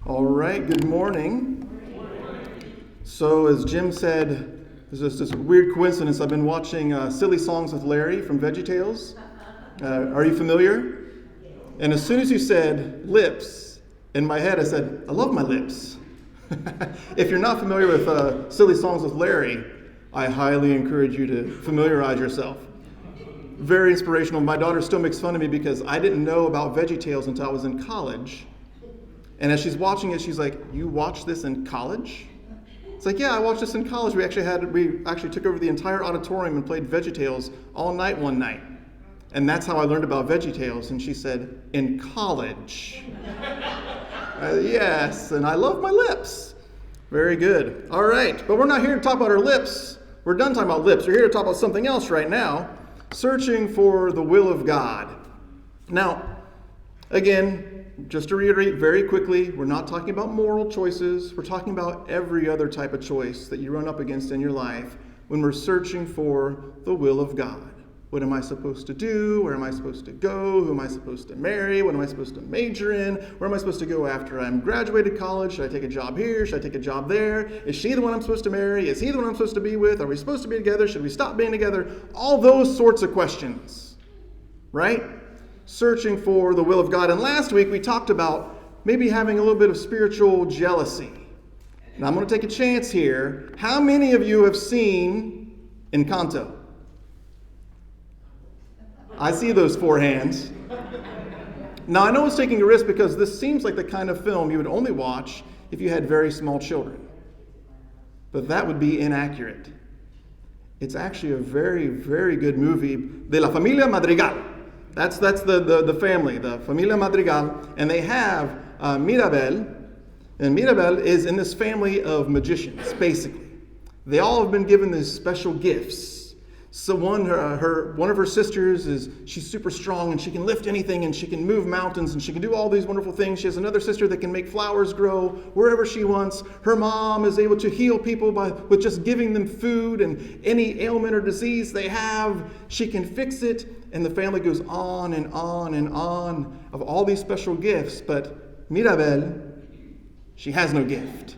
All right, good morning. So as Jim said, there's just this weird coincidence. I've been watching Silly Songs with Larry from VeggieTales. Are you familiar? And as soon as you said lips, in my head I said, I love my lips. If you're not familiar with Silly Songs with Larry, I highly encourage you to familiarize yourself. Very inspirational. My daughter still makes fun of me because I didn't know about VeggieTales until I was in college. And as she's watching it, she's like, "You watched this in college?" It's like, "Yeah, I watched this in college. We actually took over the entire auditorium and played VeggieTales all night one night." And that's how I learned about VeggieTales. And she said, "In college." Yes, and I love my lips. Very good. All right, but we're not here to talk about our lips. We're done talking about lips. We're here to talk about something else right now. Searching for the will of God. Now, again, just to reiterate very quickly, we're not talking about moral choices. We're talking about every other type of choice that you run up against in your life when we're searching for the will of God. What am I supposed to do? Where am I supposed to go? Who am I supposed to marry? What am I supposed to major in? Where am I supposed to go after I'm graduated college? Should I take a job here? Should I take a job there? Is she the one I'm supposed to marry? Is he the one I'm supposed to be with? Are we supposed to be together? Should we stop being together? All those sorts of questions, right? Searching for the will of God. And last week we talked about maybe having a little bit of spiritual jealousy. Now I'm going to take a chance here. How many of you have seen Encanto? I see those 4 hands. Now, I know it's taking a risk because this seems like the kind of film you would only watch if you had very small children. But that would be inaccurate. It's actually a very, very good movie. De la Familia Madrigal. That's the family, the Familia Madrigal. And they have Mirabel. And Mirabel is in this family of magicians, basically. They all have been given these special gifts. So one of her sisters she's super strong and she can lift anything and she can move mountains and she can do all these wonderful things. She has another sister that can make flowers grow wherever she wants. Her mom is able to heal people with just giving them food, and any ailment or disease they have, she can fix it. And the family goes on and on and on of all these special gifts. But Mirabel, she has no gift.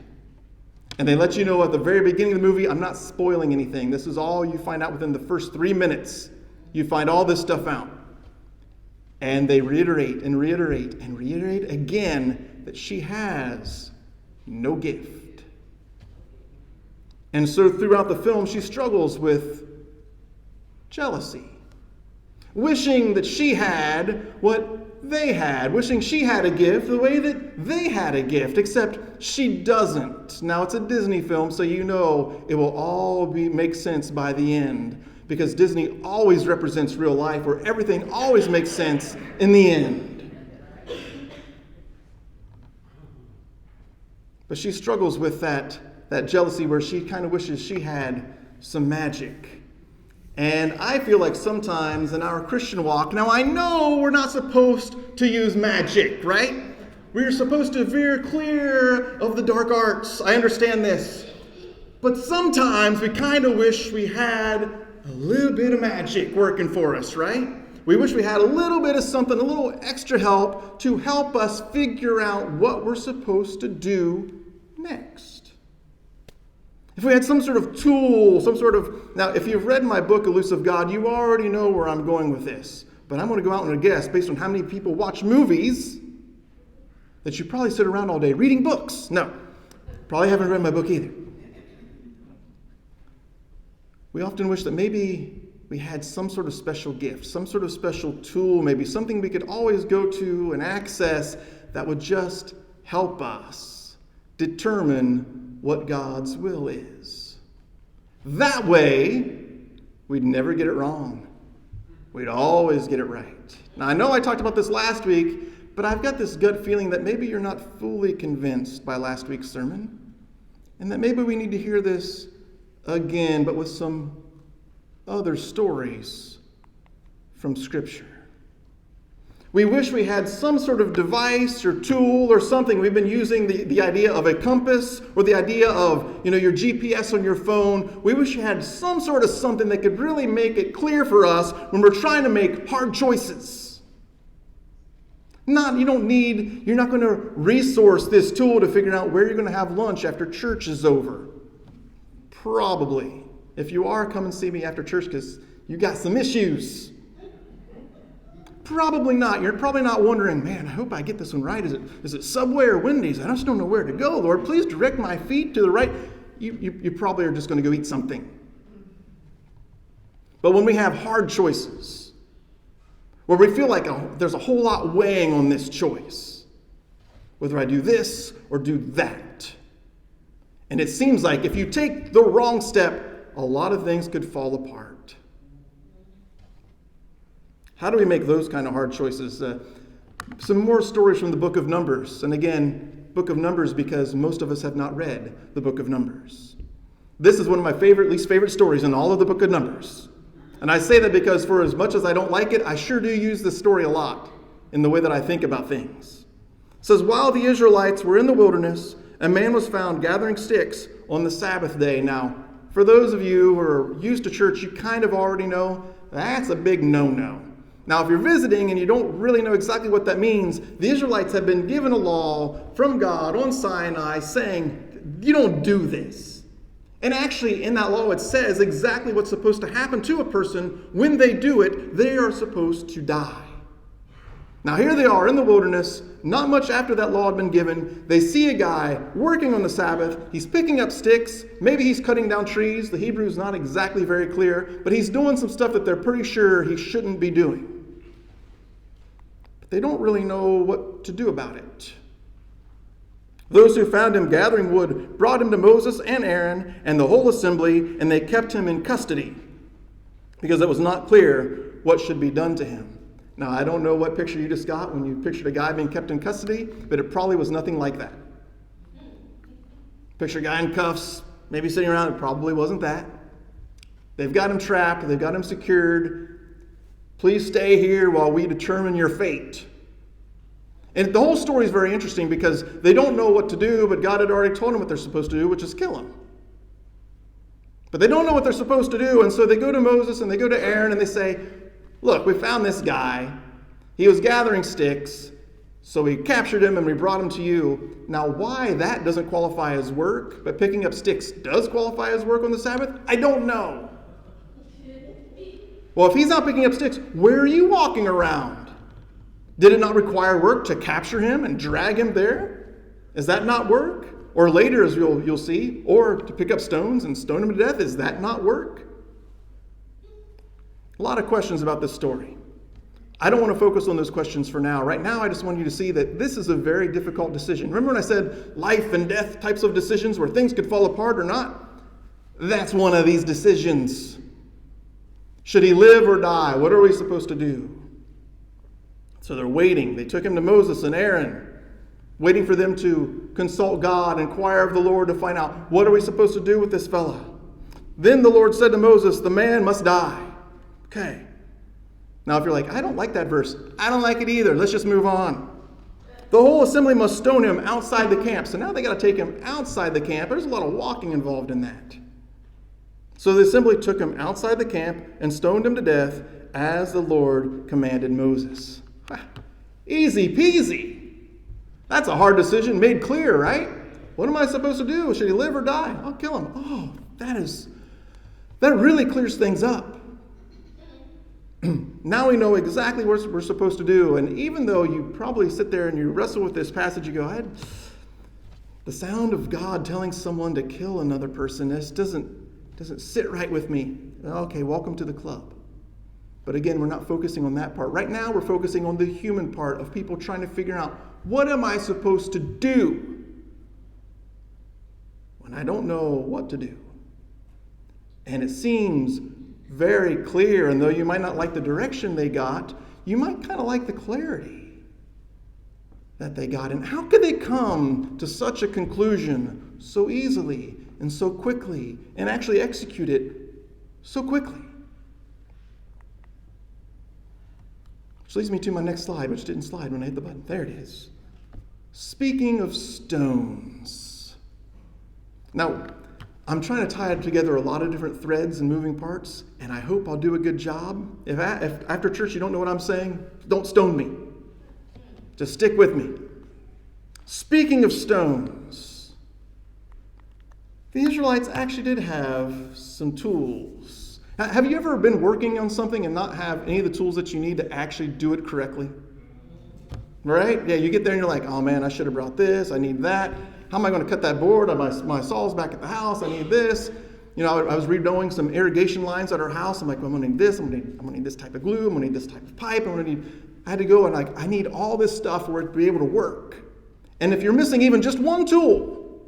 And they let you know at the very beginning of the movie, I'm not spoiling anything. This is all you find out within the first 3 minutes. You find all this stuff out. And they reiterate and reiterate and reiterate again that she has no gift. And so throughout the film, she struggles with jealousy. Wishing that she had what they had, wishing she had a gift the way that they had a gift, except she doesn't. Now, it's a Disney film, so you know it will all make sense by the end, because Disney always represents real life, where everything always makes sense in the end. But she struggles with that jealousy where she kind of wishes she had some magic. And I feel like sometimes in our Christian walk, now I know we're not supposed to use magic, right? We're supposed to veer clear of the dark arts. I understand this. But sometimes we kind of wish we had a little bit of magic working for us, right? We wish we had a little bit of something, a little extra help to help us figure out what we're supposed to do next. If we had some sort of tool, now if you've read my book, Elusive God, you already know where I'm going with this. But I'm going to go out on a guess based on how many people watch movies that you probably sit around all day reading books. No, probably haven't read my book either. We often wish that maybe we had some sort of special gift, some sort of special tool, maybe something we could always go to and access that would just help us determine what God's will is. That way, we'd never get it wrong. We'd always get it right. Now, I know I talked about this last week, but I've got this gut feeling that maybe you're not fully convinced by last week's sermon, and that maybe we need to hear this again, but with some other stories from Scripture. We wish we had some sort of device or tool or something. We've been using the idea of a compass or the idea of, your GPS on your phone. We wish we had some sort of something that could really make it clear for us when we're trying to make hard choices. You're not going to resource this tool to figure out where you're going to have lunch after church is over. Probably. If you are, come and see me after church because you got some issues. Probably not. You're probably not wondering, man, I hope I get this one right. Is it Subway or Wendy's? I just don't know where to go, Lord. Please direct my feet to the right. You probably are just going to go eat something. But when we have hard choices, where we feel like there's a whole lot weighing on this choice, whether I do this or do that, and it seems like if you take the wrong step, a lot of things could fall apart. How do we make those kind of hard choices? Some more stories from the book of Numbers. And again, book of Numbers because most of us have not read the book of Numbers. This is one of my least favorite stories in all of the book of Numbers. And I say that because for as much as I don't like it, I sure do use this story a lot in the way that I think about things. It says, while the Israelites were in the wilderness, a man was found gathering sticks on the Sabbath day. Now, for those of you who are used to church, you kind of already know that's a big no-no. Now, if you're visiting and you don't really know exactly what that means, the Israelites have been given a law from God on Sinai saying, you don't do this. And actually, in that law, it says exactly what's supposed to happen to a person. When they do it, they are supposed to die. Now, here they are in the wilderness, not much after that law had been given. They see a guy working on the Sabbath. He's picking up sticks. Maybe he's cutting down trees. The Hebrew is not exactly very clear, but he's doing some stuff that they're pretty sure he shouldn't be doing. But they don't really know what to do about it. Those who found him gathering wood brought him to Moses and Aaron and the whole assembly, and they kept him in custody because it was not clear what should be done to him. Now, I don't know what picture you just got when you pictured a guy being kept in custody, but it probably was nothing like that. Picture a guy in cuffs, maybe sitting around. It probably wasn't that. They've got him trapped. They've got him secured. Please stay here while we determine your fate. And the whole story is very interesting because they don't know what to do, but God had already told them what they're supposed to do, which is kill him. But they don't know what they're supposed to do, and so they go to Moses and they go to Aaron and they say, look, we found this guy. He was gathering sticks, so we captured him and we brought him to you. Now, why that doesn't qualify as work, but picking up sticks does qualify as work on the Sabbath, I don't know. Well, if he's not picking up sticks, where are you walking around? Did it not require work to capture him and drag him there? Is that not work? Or later, as you'll see, or to pick up stones and stone him to death, is that not work? A lot of questions about this story. I don't want to focus on those questions for now. Right now, I just want you to see that this is a very difficult decision. Remember when I said life and death types of decisions where things could fall apart or not? That's one of these decisions. Should he live or die? What are we supposed to do? So they're waiting. They took him to Moses and Aaron, waiting for them to consult God, inquire of the Lord to find out, what are we supposed to do with this fella? Then the Lord said to Moses, the man must die. Okay. Now, if you're like, I don't like that verse. I don't like it either. Let's just move on. The whole assembly must stone him outside the camp. So now they got to take him outside the camp. There's a lot of walking involved in that. So the assembly took him outside the camp and stoned him to death as the Lord commanded Moses. Easy peasy. That's a hard decision made clear, right? What am I supposed to do? Should he live or die? I'll kill him. Oh, that really clears things up. Now we know exactly what we're supposed to do. And even though you probably sit there and you wrestle with this passage, you go, the sound of God telling someone to kill another person, this doesn't sit right with me. Okay, welcome to the club. But again, we're not focusing on that part. Right now, we're focusing on the human part of people trying to figure out, what am I supposed to do when I don't know what to do? And it seems very clear, and though you might not like the direction they got, you might kind of like the clarity that they got. And how could they come to such a conclusion so easily and so quickly and actually execute it so quickly? Which leads me to my next slide, which didn't slide when I hit the button. There it is. Speaking of stones. Now, I'm trying to tie together a lot of different threads and moving parts, and I hope I'll do a good job. If after church you don't know what I'm saying, don't stone me. Just stick with me. Speaking of stones, the Israelites actually did have some tools. Have you ever been working on something and not have any of the tools that you need to actually do it correctly? Right? Yeah, you get there and you're like, oh man, I should have brought this. I need that. How am I going to cut that board? My saw's back at the house. I need this. You know, I was redoing some irrigation lines at our house. I'm like, well, I'm going to need this. I'm going to need this type of glue. I'm going to need this type of pipe. I had to go and I need all this stuff for it to be able to work. And if you're missing even just one tool,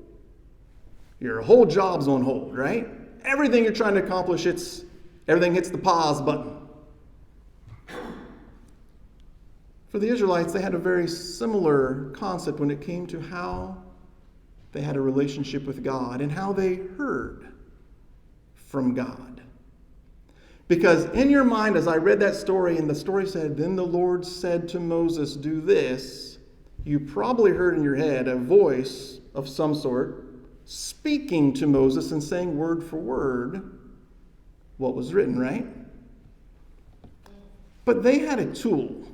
your whole job's on hold, right? Everything you're trying to accomplish, everything hits the pause button. For the Israelites, they had a very similar concept when it came to how they had a relationship with God and how they heard from God. Because in your mind, as I read that story, and the story said, then the Lord said to Moses, do this, you probably heard in your head a voice of some sort speaking to Moses and saying word for word what was written, right? But they had a tool.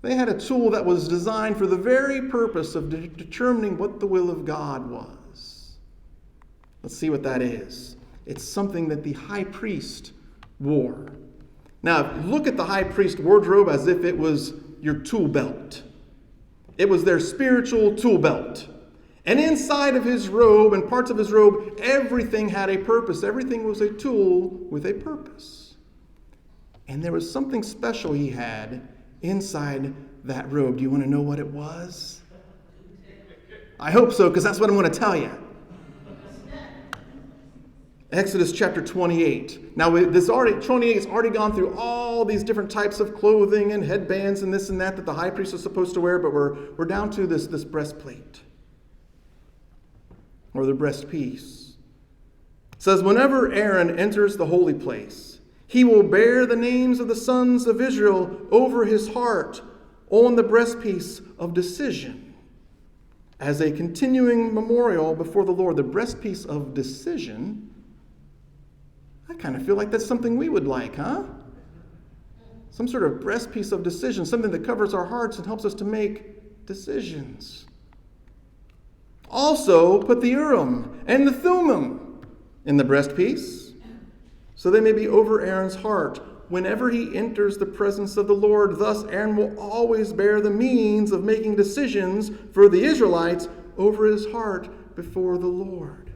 They had a tool that was designed for the very purpose of determining what the will of God was. Let's see what that is. It's something that the high priest wore. Now, look at the high priest wardrobe as if it was your tool belt. It was their spiritual tool belt. And inside of his robe and parts of his robe, everything had a purpose. Everything was a tool with a purpose. And there was something special he had inside that robe. Do you want to know what it was? I hope so, because that's what I'm going to tell you. Exodus chapter 28. Now, 28 has already gone through all these different types of clothing and headbands and this and that the high priest is supposed to wear, but we're down to this breastplate or the breastpiece. It says, whenever Aaron enters the holy place, he will bear the names of the sons of Israel over his heart on the breastpiece of decision as a continuing memorial before the Lord. The breastpiece of decision. I kind of feel like that's something we would like, huh? Some sort of breastpiece of decision, something that covers our hearts and helps us to make decisions. Also, put the Urim and the Thummim in the breastpiece, so they may be over Aaron's heart whenever he enters the presence of the Lord. Thus, Aaron will always bear the means of making decisions for the Israelites over his heart before the Lord.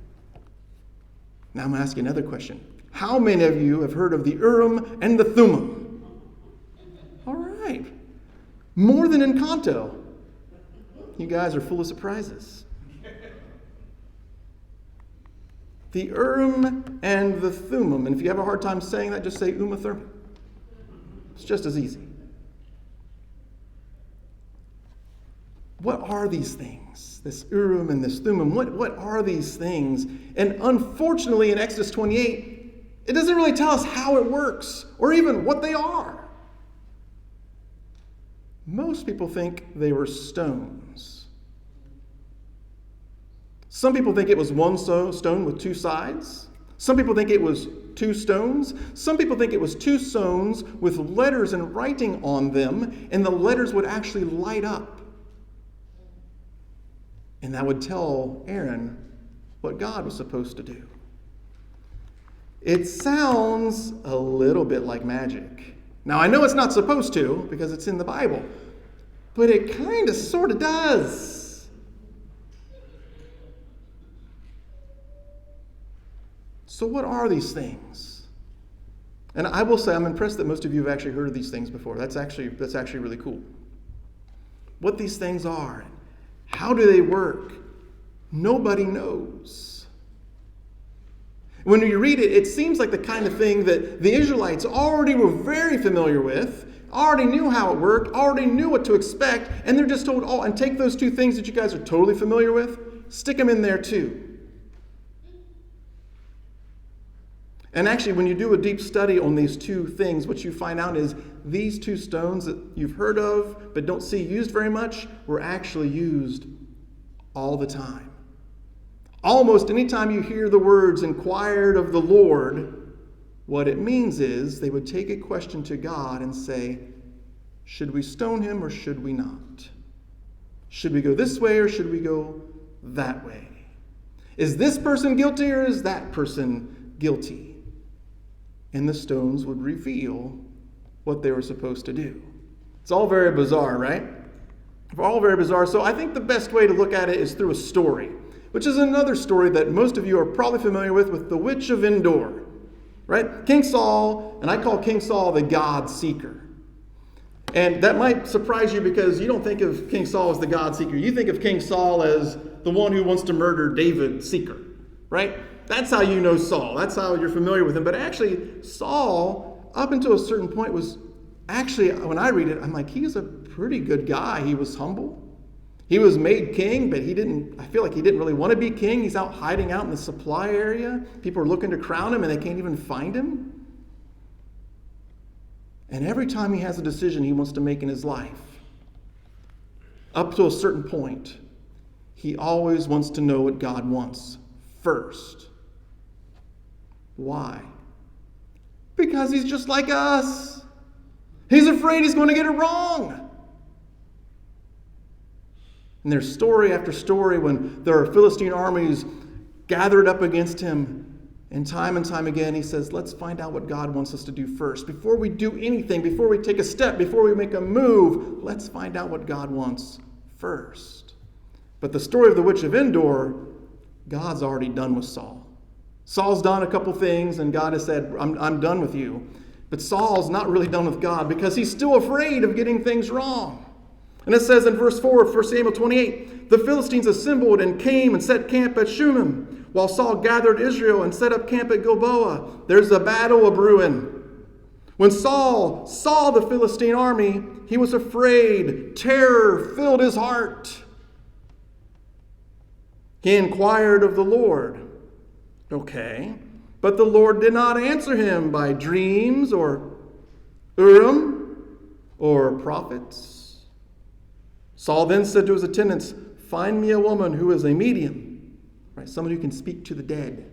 Now I'm asking another question. How many of you have heard of the Urim and the Thummim? All right. More than Encanto. You guys are full of surprises. The Urim and the Thummim. And if you have a hard time saying that, just say Uma Thurman. It's just as easy. What are these things? This Urim and this Thummim. What are these things? And unfortunately in Exodus 28, it doesn't really tell us how it works or even what they are. Most people think they were stones. Some people think it was one stone with two sides. Some people think it was two stones. Some people think it was two stones with letters and writing on them, and the letters would actually light up. And that would tell Aaron what God was supposed to do. It sounds a little bit like magic. Now, I know it's not supposed to because it's in the Bible, but it kind of sort of does. So what are these things? And I will say I'm impressed that most of you have actually heard of these things before. That's actually really cool. What these things are, how do they work? Nobody knows. When you read it, it seems like the kind of thing that the Israelites already were very familiar with, already knew how it worked, already knew what to expect, and they're just told, and take those two things that you guys are totally familiar with, stick them in there too. And actually, when you do a deep study on these two things, what you find out is these two stones that you've heard of but don't see used very much were actually used all the time. Almost anytime you hear the words inquired of the Lord, what it means is they would take a question to God and say, Should we stone him or should we not? Should we go this way or should we go that way? Is this person guilty or is that person guilty? And the stones would reveal what they were supposed to do. It's all very bizarre, right? All very bizarre. So I think the best way to look at it is through a story, which is another story that most of you are probably familiar with the witch of Endor, right? King Saul, and I call King Saul the God seeker. And that might surprise you because you don't think of King Saul as the God seeker. You think of King Saul as the one who wants to murder David seeker, right? That's how you know Saul. That's how you're familiar with him. But actually, Saul, up until a certain point, was actually, when I read it, I'm like, he is a pretty good guy. He was humble. He was made king, but I feel like he didn't really want to be king. He's out hiding out in the supply area. People are looking to crown him and they can't even find him. And every time he has a decision he wants to make in his life, up to a certain point, he always wants to know what God wants first. Why? Because he's just like us. He's afraid he's going to get it wrong. And there's story after story when there are Philistine armies gathered up against him. And time again, he says, let's find out what God wants us to do first. Before we do anything, before we take a step, before we make a move, let's find out what God wants first. But the story of the witch of Endor, God's already done with Saul. Saul's done a couple things, and God has said, I'm done with you. But Saul's not really done with God because he's still afraid of getting things wrong. And it says in verse 4 of 1 Samuel 28, the Philistines assembled and came and set camp at Shunem, while Saul gathered Israel and set up camp at Gilboa. There's a battle a-brewing. When Saul saw the Philistine army, he was afraid. Terror filled his heart. He inquired of the Lord. Okay, but the Lord did not answer him by dreams or Urim or prophets. Saul then said to his attendants, find me a woman who is a medium, right? Someone who can speak to the dead,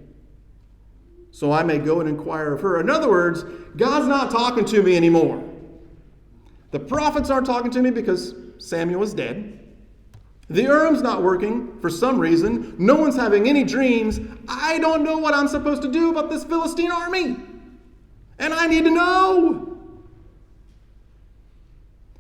so I may go and inquire of her. In other words, God's not talking to me anymore. The prophets aren't talking to me because Samuel is dead. The Urim's not working for some reason. No one's having any dreams. I don't know what I'm supposed to do about this Philistine army. And I need to know.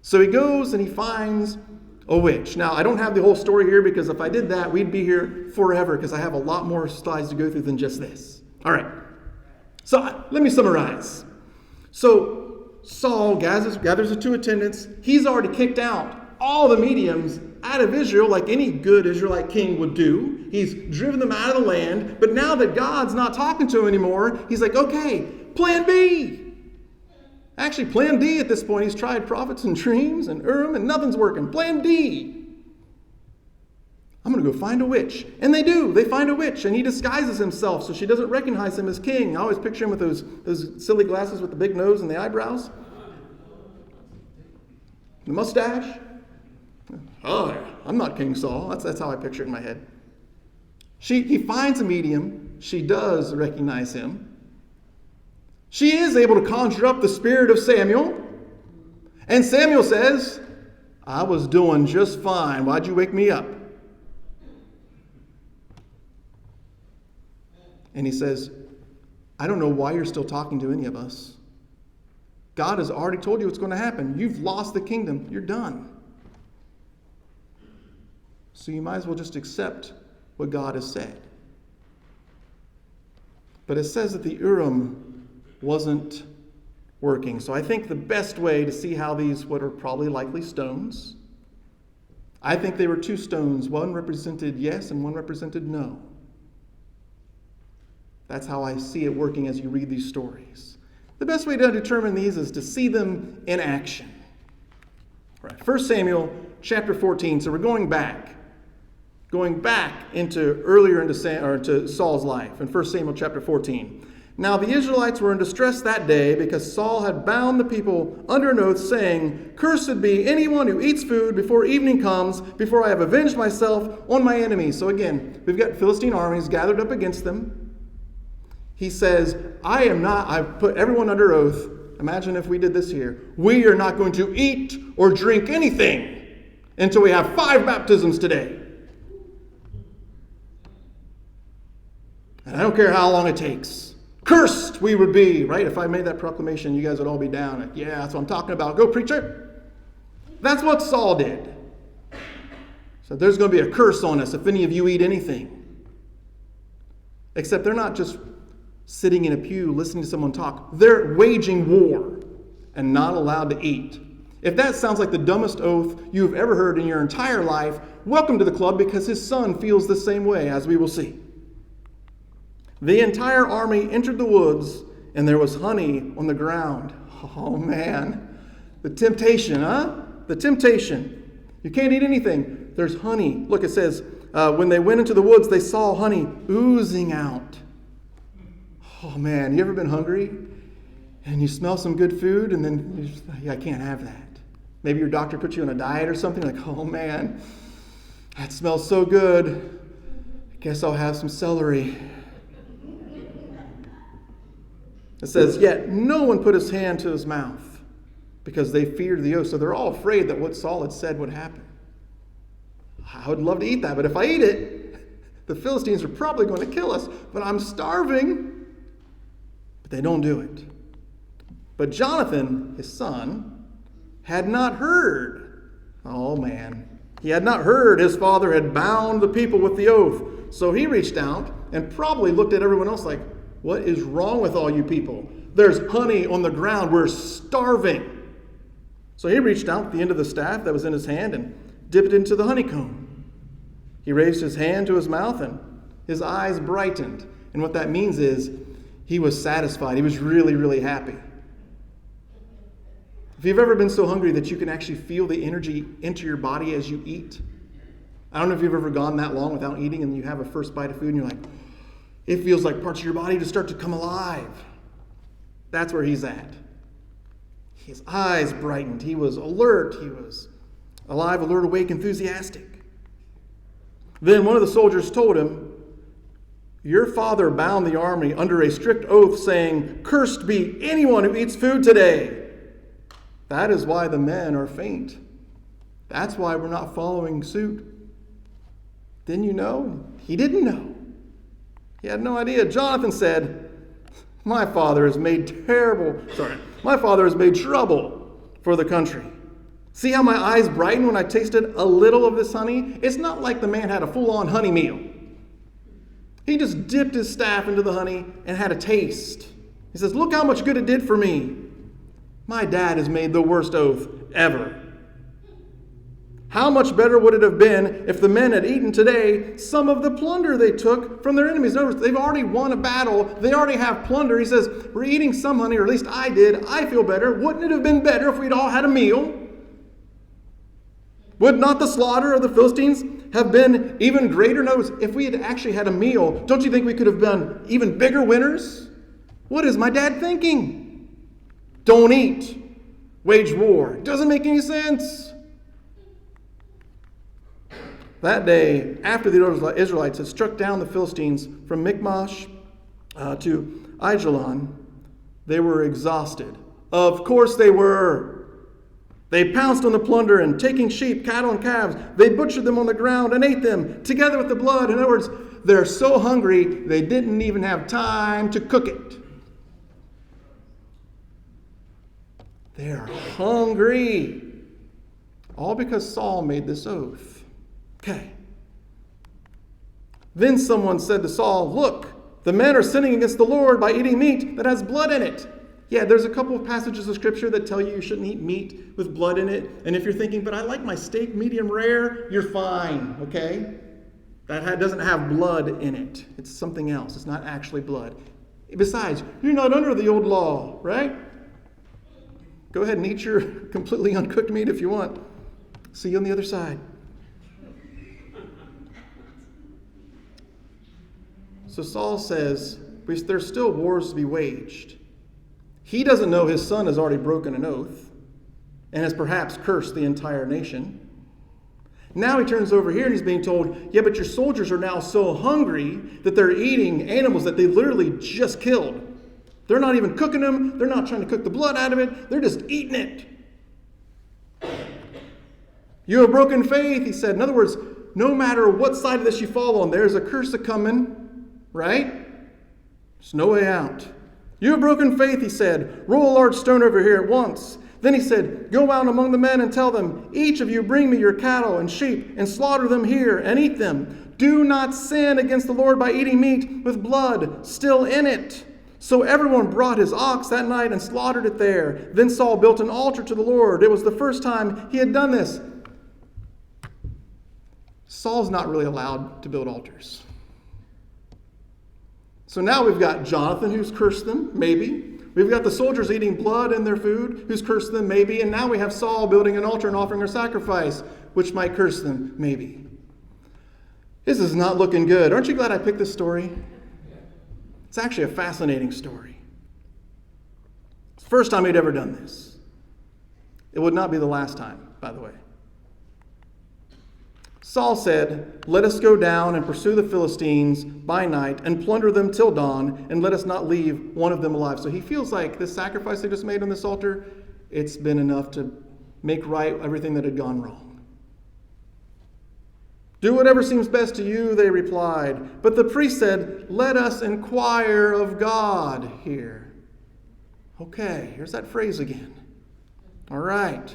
So he goes and he finds a witch. Now, I don't have the whole story here because if I did that, we'd be here forever because I have a lot more slides to go through than just this. All right. So let me summarize. So Saul gathers the two attendants. He's already kicked out all the mediums out of Israel like any good Israelite king would do. He's driven them out of the land. But now that God's not talking to him anymore, he's like, okay, plan B. Actually, plan D at this point. He's tried prophets and dreams and Urim and nothing's working. Plan D. I'm going to go find a witch. And they do. They find a witch and he disguises himself so she doesn't recognize him as king. I always picture him with those silly glasses with the big nose and the eyebrows. The mustache. Oh, I'm not King Saul. That's how I picture it in my head. He finds a medium. She does recognize him. She is able to conjure up the spirit of Samuel. And Samuel says, I was doing just fine. Why'd you wake me up? And he says, I don't know why you're still talking to any of us. God has already told you what's going to happen. You've lost the kingdom. You're done. So you might as well just accept what God has said. But it says that the Urim wasn't working. So I think the best way to see how these, what are probably likely stones, I think they were two stones. One represented yes and one represented no. That's how I see it working as you read these stories. The best way to determine these is to see them in action. Right. 1 Samuel chapter 14. So we're going back into Saul's life in 1 Samuel chapter 14. Now the Israelites were in distress that day because Saul had bound the people under an oath, saying, Cursed be anyone who eats food before evening comes, before I have avenged myself on my enemies. So again, we've got Philistine armies gathered up against them. He says, I've put everyone under oath. Imagine if we did this here. We are not going to eat or drink anything until we have 5 baptisms today. And I don't care how long it takes. Cursed we would be, right? If I made that proclamation, you guys would all be down. Yeah, that's what I'm talking about. Go, preacher. That's what Saul did. So there's going to be a curse on us if any of you eat anything. Except they're not just sitting in a pew listening to someone talk. They're waging war and not allowed to eat. If that sounds like the dumbest oath you've ever heard in your entire life, welcome to the club, because his son feels the same way, as we will see. The entire army entered the woods, and there was honey on the ground. Oh, man. The temptation, huh? The temptation. You can't eat anything. There's honey. Look, it says, when they went into the woods, they saw honey oozing out. Oh, man. You ever been hungry? And you smell some good food, and then you just, yeah, I can't have that. Maybe your doctor put you on a diet or something. Like, oh, man, that smells so good. I guess I'll have some celery. It says, yet no one put his hand to his mouth because they feared the oath. So they're all afraid that what Saul had said would happen. I would love to eat that, but if I eat it, the Philistines are probably going to kill us. But I'm starving. But they don't do it. But Jonathan, his son, had not heard. Oh, man. He had not heard his father had bound the people with the oath. So he reached out and probably looked at everyone else like, what is wrong with all you people? There's honey on the ground. We're starving. So he reached out at the end of the staff that was in his hand and dipped it into the honeycomb. He raised his hand to his mouth and his eyes brightened. And what that means is he was satisfied. He was really, really happy. If you've ever been so hungry that you can actually feel the energy enter your body as you eat, I don't know if you've ever gone that long without eating and you have a first bite of food and you're like, it feels like parts of your body to start to come alive. That's where he's at. His eyes brightened. He was alert. He was alive, alert, awake, enthusiastic. Then one of the soldiers told him, your father bound the army under a strict oath saying, cursed be anyone who eats food today. That is why the men are faint. That's why we're not following suit. Didn't you know? He didn't know. He had no idea. Jonathan said, my father has made trouble for the country. See how my eyes brighten when I tasted a little of this honey? It's not like the man had a full-on honey meal. He just dipped his staff into the honey and had a taste. He says, look how much good it did for me. My dad has made the worst oath ever. How much better would it have been if the men had eaten today some of the plunder they took from their enemies? In other words, they've already won a battle. They already have plunder. He says, we're eating some honey, or at least I did. I feel better. Wouldn't it have been better if we'd all had a meal? Would not the slaughter of the Philistines have been even greater? Notice, if we had actually had a meal, don't you think we could have been even bigger winners? What is my dad thinking? Don't eat. Wage war. Doesn't make any sense. That day, after the Israelites had struck down the Philistines from Michmash to Aijalon, they were exhausted. Of course they were. They pounced on the plunder and taking sheep, cattle, and calves, they butchered them on the ground and ate them together with the blood. In other words, they're so hungry they didn't even have time to cook it. They're hungry. All because Saul made this oath. Okay. Then someone said to Saul, look, the men are sinning against the Lord by eating meat that has blood in it. Yeah, there's a couple of passages of Scripture that tell you shouldn't eat meat with blood in it. And if you're thinking, but I like my steak medium rare, you're fine, okay? That doesn't have blood in it. It's something else. It's not actually blood. Besides, you're not under the old law, right? Go ahead and eat your completely uncooked meat if you want. See you on the other side. So Saul says, there's still wars to be waged. He doesn't know his son has already broken an oath and has perhaps cursed the entire nation. Now he turns over here and he's being told, yeah, but your soldiers are now so hungry that they're eating animals that they literally just killed. They're not even cooking them. They're not trying to cook the blood out of it. They're just eating it. You have broken faith, he said. In other words, no matter what side of this you fall on, there's a curse a-coming, right? There's no way out. You have broken faith, he said. Roll a large stone over here at once. Then he said, go out among the men and tell them, each of you bring me your cattle and sheep and slaughter them here and eat them. Do not sin against the Lord by eating meat with blood still in it. So everyone brought his ox that night and slaughtered it there. Then Saul built an altar to the Lord. It was the first time he had done this. Saul's not really allowed to build altars. So now we've got Jonathan who's cursed them, maybe. We've got the soldiers eating blood in their food, who's cursed them, maybe. And now we have Saul building an altar and offering a sacrifice, which might curse them, maybe. This is not looking good. Aren't you glad I picked this story? It's actually a fascinating story. It's the first time he'd ever done this. It would not be the last time, by the way. Saul said, let us go down and pursue the Philistines by night and plunder them till dawn, and let us not leave one of them alive. So he feels like this sacrifice they just made on this altar, it's been enough to make right everything that had gone wrong. Do whatever seems best to you, they replied. But the priest said, let us inquire of God here. Okay, here's that phrase again. All right.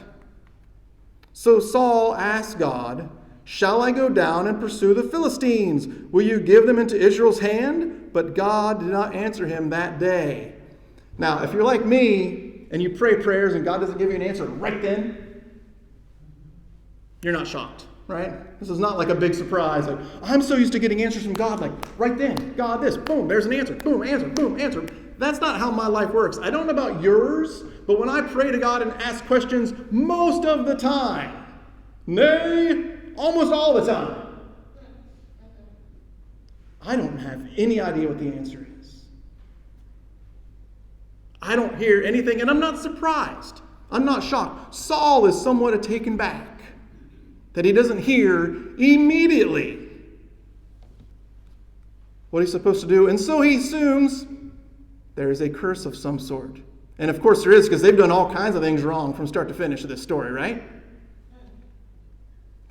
So Saul asked God, shall I go down and pursue the Philistines? Will you give them into Israel's hand? But God did not answer him that day. Now, if you're like me and you pray prayers and God doesn't give you an answer right then, you're not shocked, right? This is not like a big surprise. Like, I'm so used to getting answers from God, like right then, God this, boom, there's an answer, boom, answer, boom, answer. That's not how my life works. I don't know about yours, but when I pray to God and ask questions, most of the time, nay, almost all the time, I don't have any idea what the answer is. I don't hear anything, and I'm not surprised. I'm not shocked. Saul is somewhat taken back that he doesn't hear immediately what he's supposed to do, and so he assumes there is a curse of some sort. And of course there is, because they've done all kinds of things wrong from start to finish of this story, right?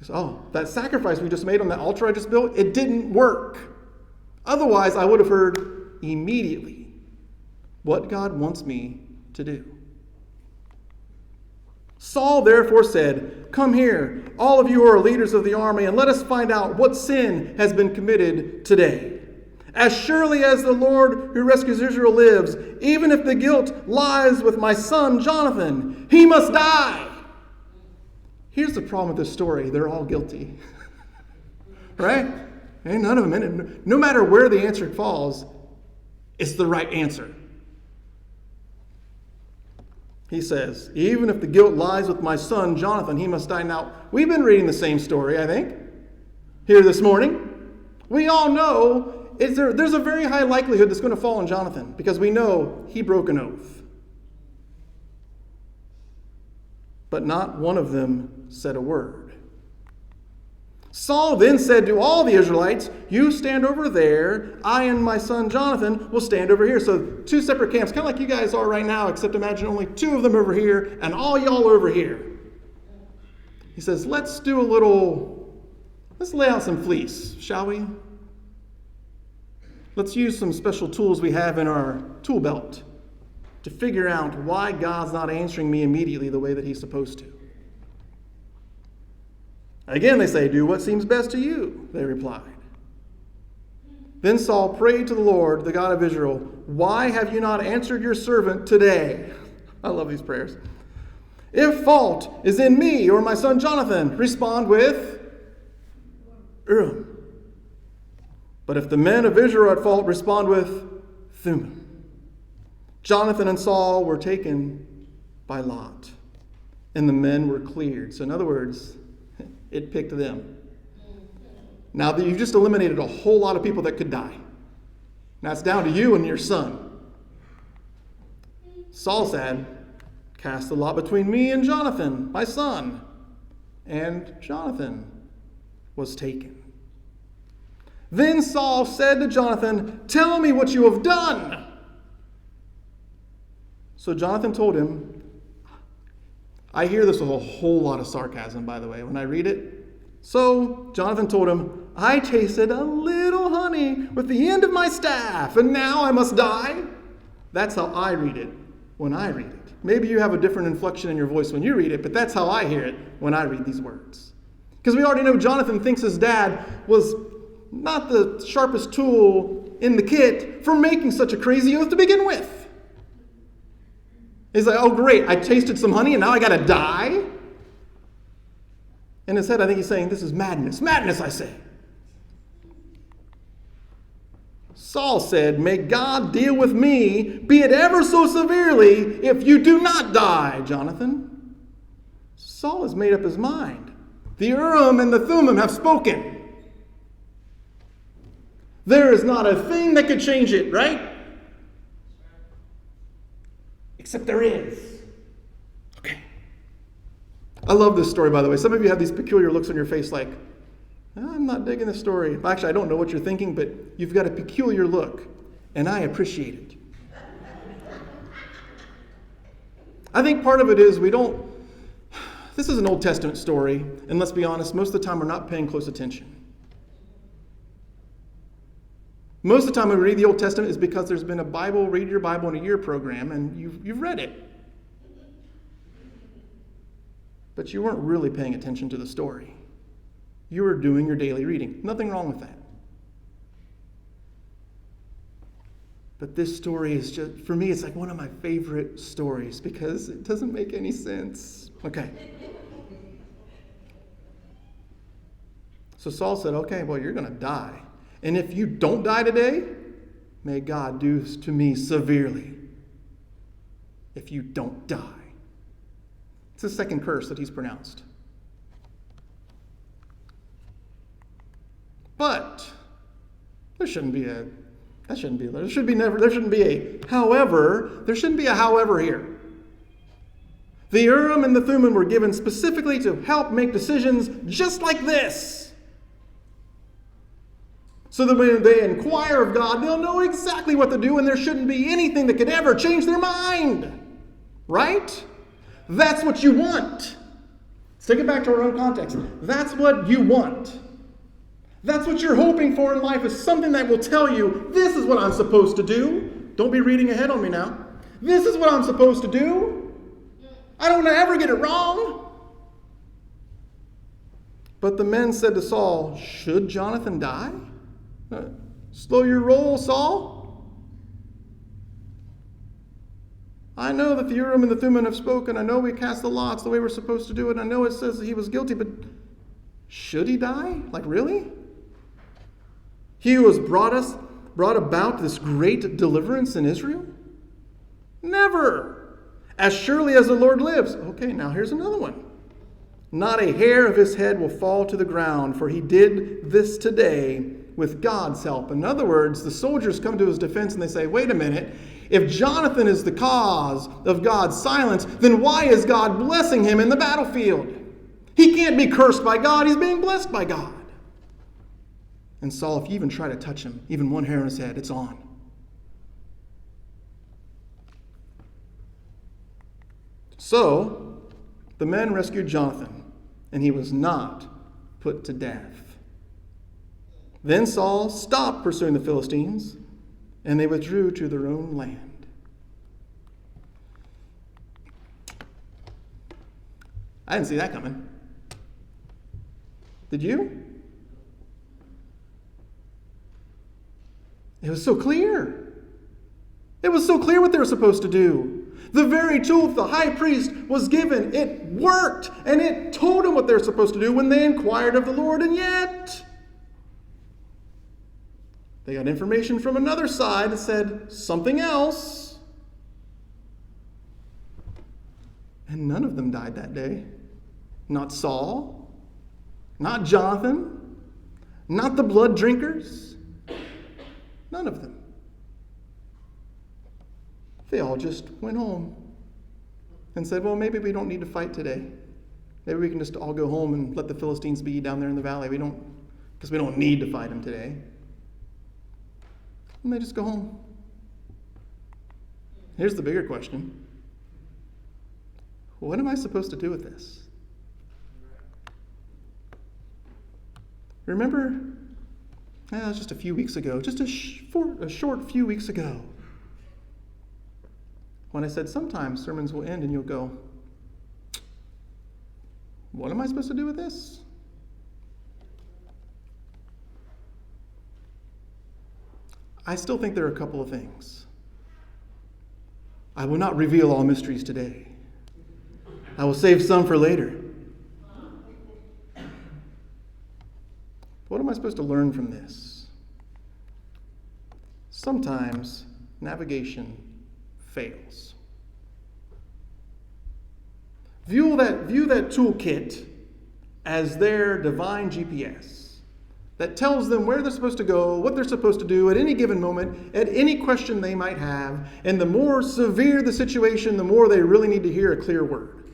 Oh, that sacrifice we just made on that altar I just built, it didn't work. Otherwise, I would have heard immediately what God wants me to do. Saul therefore said, come here, all of you who are leaders of the army, and let us find out what sin has been committed today. As surely as the Lord who rescues Israel lives, even if the guilt lies with my son Jonathan, he must die. Here's the problem with this story. They're all guilty. Right? Ain't none of them. No matter where the answer falls, it's the right answer. He says, even if the guilt lies with my son Jonathan, he must die. Now, we've been reading the same story, I think, here this morning. We all know there's a very high likelihood that's going to fall on Jonathan, because we know he broke an oath. But not one of them said a word. Saul then said to all the Israelites, you stand over there, I and my son Jonathan will stand over here. So two separate camps, kind of like you guys are right now, except imagine only two of them over here and all y'all over here. He says, let's lay out some fleece, shall we? Let's use some special tools we have in our tool belt to figure out why God's not answering me immediately the way that he's supposed to. Again, they say, do what seems best to you, they replied. Then Saul prayed to the Lord, the God of Israel, why have you not answered your servant today? I love these prayers. If fault is in me or my son Jonathan, respond with Urim. But if the men of Israel are at fault, respond with Thummim. Jonathan and Saul were taken by lot, and the men were cleared. So in other words, it picked them. Now that you've just eliminated a whole lot of people that could die. Now it's down to you and your son. Saul said, cast the lot between me and Jonathan, my son. And Jonathan was taken. Then Saul said to Jonathan, tell me what you have done. So Jonathan told him, I hear this with a whole lot of sarcasm, by the way, when I read it. So Jonathan told him, I tasted a little honey with the end of my staff, and now I must die. That's how I read it when I read it. Maybe you have a different inflection in your voice when you read it, but that's how I hear it when I read these words. Because we already know Jonathan thinks his dad was not the sharpest tool in the kit for making such a crazy oath to begin with. He's like, oh great, I tasted some honey and now I gotta die? In his head, I think he's saying, this is madness. Madness, I say. Saul said, may God deal with me, be it ever so severely, if you do not die, Jonathan. Saul has made up his mind. The Urim and the Thummim have spoken. There is not a thing that could change it, right? Except there is. Okay. I love this story, by the way. Some of you have these peculiar looks on your face like, I'm not digging this story. Actually, I don't know what you're thinking, but you've got a peculiar look, and I appreciate it. I think part of it is this is an Old Testament story, and let's be honest, most of the time we're not paying close attention. Most of the time when we read the Old Testament is because there's been a read your Bible in a year program, and you've read it. But you weren't really paying attention to the story. You were doing your daily reading. Nothing wrong with that. But this story is just, for me, it's like one of my favorite stories because it doesn't make any sense. Okay. So Saul said, okay, well, you're going to die. And if you don't die today, may God do to me severely if you don't die. It's the second curse that he's pronounced. But there shouldn't be a however here. The Urim and the Thummim were given specifically to help make decisions just like this. So that when they inquire of God, they'll know exactly what to do, and there shouldn't be anything that could ever change their mind. Right? That's what you want. Let's take it back to our own context. That's what you want. That's what you're hoping for in life, is something that will tell you, this is what I'm supposed to do. Don't be reading ahead on me now. This is what I'm supposed to do. I don't want to ever get it wrong. But the men said to Saul, should Jonathan die? Slow your roll, Saul. I know that the Urim and the Thummim have spoken. I know we cast the lots the way we're supposed to do it. I know it says that he was guilty, but should he die? Like, really? He who has brought about this great deliverance in Israel? Never. As surely as the Lord lives. Okay, now here's another one. Not a hair of his head will fall to the ground, for he did this today with God's help. In other words, the soldiers come to his defense and they say, wait a minute, if Jonathan is the cause of God's silence, then why is God blessing him in the battlefield? He can't be cursed by God, he's being blessed by God. And Saul, if you even try to touch him, even one hair on his head, it's on. So, the men rescued Jonathan, and he was not put to death. Then Saul stopped pursuing the Philistines, and they withdrew to their own land. I didn't see that coming. Did you? It was so clear. It was so clear what they were supposed to do. The very tool the high priest was given, it worked, and it told them what they were supposed to do when they inquired of the Lord, and yet they got information from another side that said something else. And none of them died that day. Not Saul, not Jonathan, not the blood drinkers. None of them. They all just went home and said, well, maybe we don't need to fight today. Maybe we can just all go home and let the Philistines be down there in the valley. Because we don't need to fight them today. And they just go home. Here's the bigger question. what am I supposed to do with this? Remember, it was just a few weeks ago, just a short few weeks ago, when I said sometimes sermons will end and you'll go, what am I supposed to do with this? I still think there are a couple of things. I will not reveal all mysteries today. I will save some for later. What am I supposed to learn from this? Sometimes navigation fails. View that toolkit as their divine GPS that tells them where they're supposed to go, what they're supposed to do at any given moment, at any question they might have, and the more severe the situation, the more they really need to hear a clear word.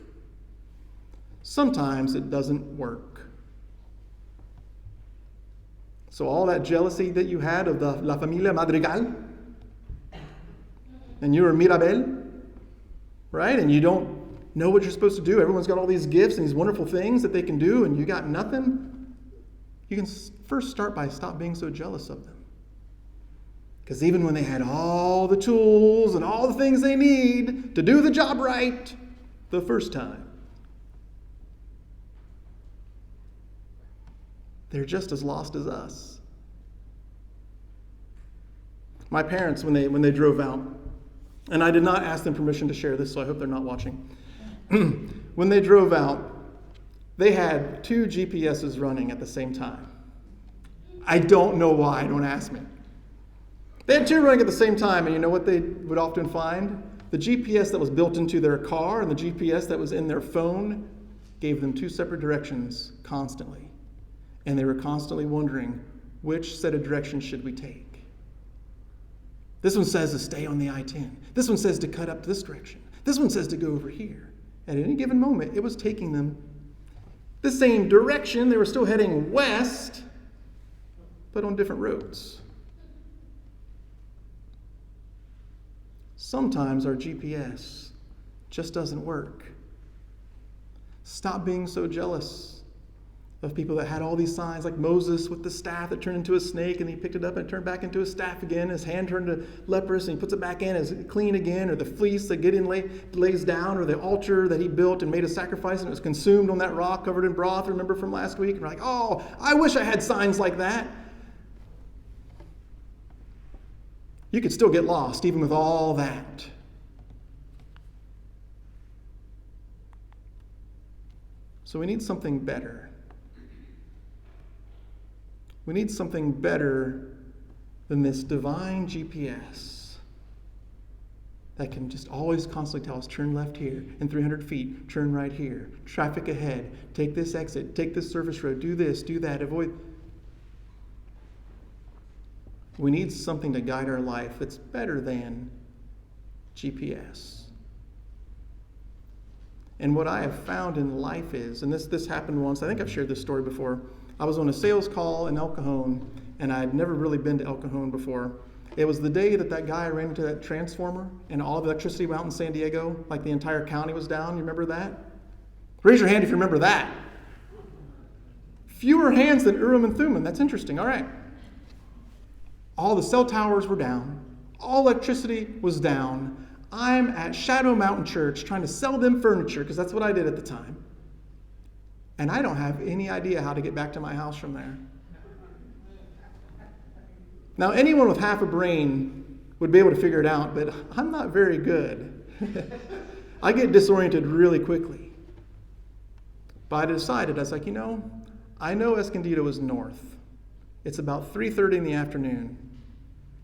Sometimes it doesn't work. So all that jealousy that you had of the La Familia Madrigal, and you're Mirabel, right? And you don't know what you're supposed to do. Everyone's got all these gifts and these wonderful things that they can do, and you got nothing. You can first start by stop being so jealous of them. Because even when they had all the tools and all the things they need to do the job right the first time, they're just as lost as us. My parents, when they drove out, and I did not ask them permission to share this, so I hope they're not watching. When they drove out, they had 2 GPSs running at the same time. I don't know why, don't ask me. They had 2 running at the same time, and you know what they would often find? The GPS that was built into their car and the GPS that was in their phone gave them 2 separate directions constantly. And they were constantly wondering, which set of directions should we take? This one says to stay on the I-10. This one says to cut up this direction. This one says to go over here. At any given moment, it was taking them the same direction. They were still heading west, but on different roads. Sometimes our GPS just doesn't work. Stop being so jealous of people that had all these signs, like Moses with the staff that turned into a snake, and he picked it up and it turned back into a staff again. His hand turned to leprous, and he puts it back in as clean again. Or the fleece that Gideon lays down, or the altar that he built and made a sacrifice, and it was consumed on that rock covered in broth. Remember from last week? And we're like, oh, I wish I had signs like that. You could still get lost even with all that. So we need something better. We need something better than this divine GPS that can just always constantly tell us, turn left here, in 300 feet, turn right here, traffic ahead, take this exit, take this surface road, do this, do that, avoid. We need something to guide our life that's better than GPS. And what I have found in life is, and this happened once, I think I've shared this story before. I was on a sales call in El Cajon, and I had never really been to El Cajon before. It was the day that guy ran into that transformer, and all the electricity went out in San Diego, like the entire county was down. You remember that? Raise your hand if you remember that. Fewer hands than Urim and Thummim. That's interesting. All right. All the cell towers were down. All electricity was down. I'm at Shadow Mountain Church trying to sell them furniture, because that's what I did at the time. And I don't have any idea how to get back to my house from there. Now, anyone with half a brain would be able to figure it out, but I'm not very good. I get disoriented really quickly. But I decided, I was like, I know Escondido is north. It's about 3:30 in the afternoon.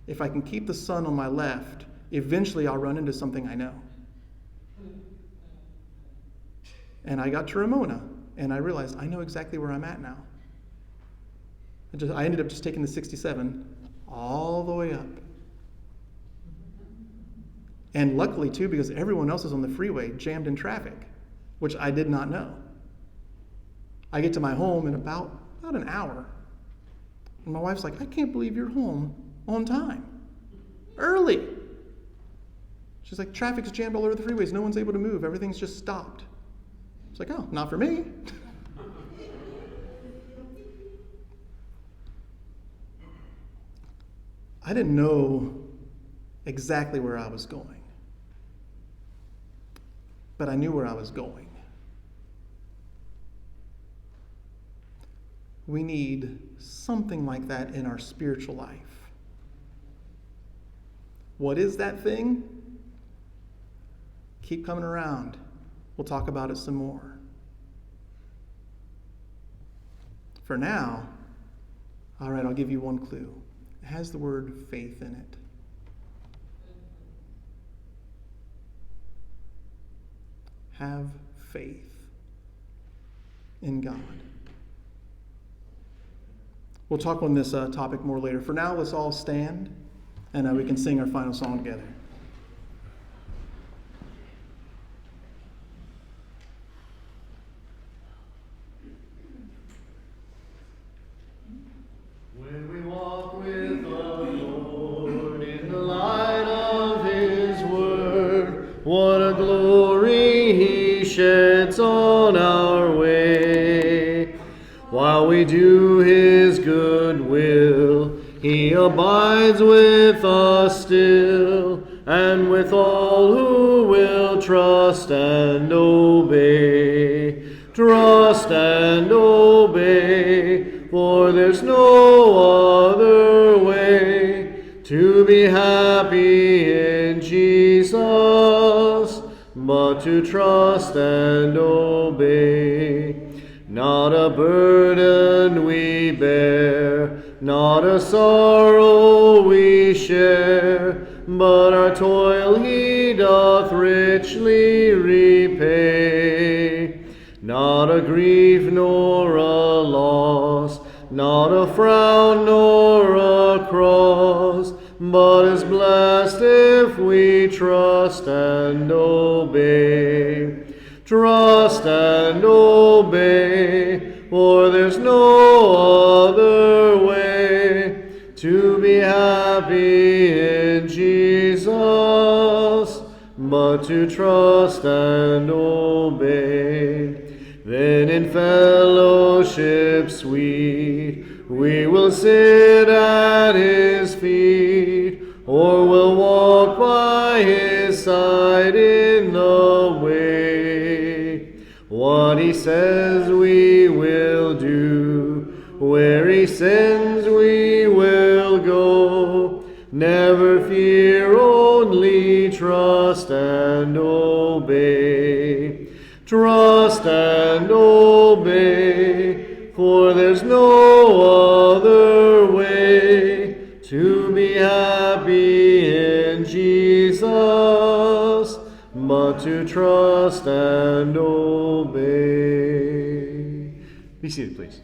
If I can keep the sun on my left, eventually I'll run into something I know. And I got to Ramona. And I realized I know exactly where I'm at now. I ended up just taking the 67 all the way up. And luckily, too, because everyone else is on the freeway jammed in traffic, which I did not know. I get to my home in about an hour. And my wife's like, I can't believe you're home on time. Early. She's like, traffic's jammed all over the freeways. No one's able to move. Everything's just stopped. It's like, oh, not for me. I didn't know exactly where I was going, but I knew where I was going. We need something like that in our spiritual life. What is that thing? Keep coming around. We'll talk about it some more. For now, all right, I'll give you one clue. It has the word faith in it. Have faith in God. We'll talk on this topic more later. For now, let's all stand, and we can sing our final song together. When we walk with the Lord in the light of His Word, what a glory He sheds on our way. While we do His good will, He abides with us still, and with all who will trust and obey. Trust and obey, for there's no other way to be happy in Jesus, but to trust and obey. Not a burden we bear, not a sorrow we share, but our toil He doth richly repay. Not a grief nor a loss, not a frown nor a cross, but is blessed if we trust and obey. Trust and obey, for there's no other way to be happy in Jesus, but to trust and obey. Then in fellowship sweet, we will sit at His feet, or will walk by His side in the way. What He says we will do, where He sends we will go. Never fear, only trust and obey. Trust and obey, for there's no other way to be happy in Jesus, but to trust and obey. Be seated, please.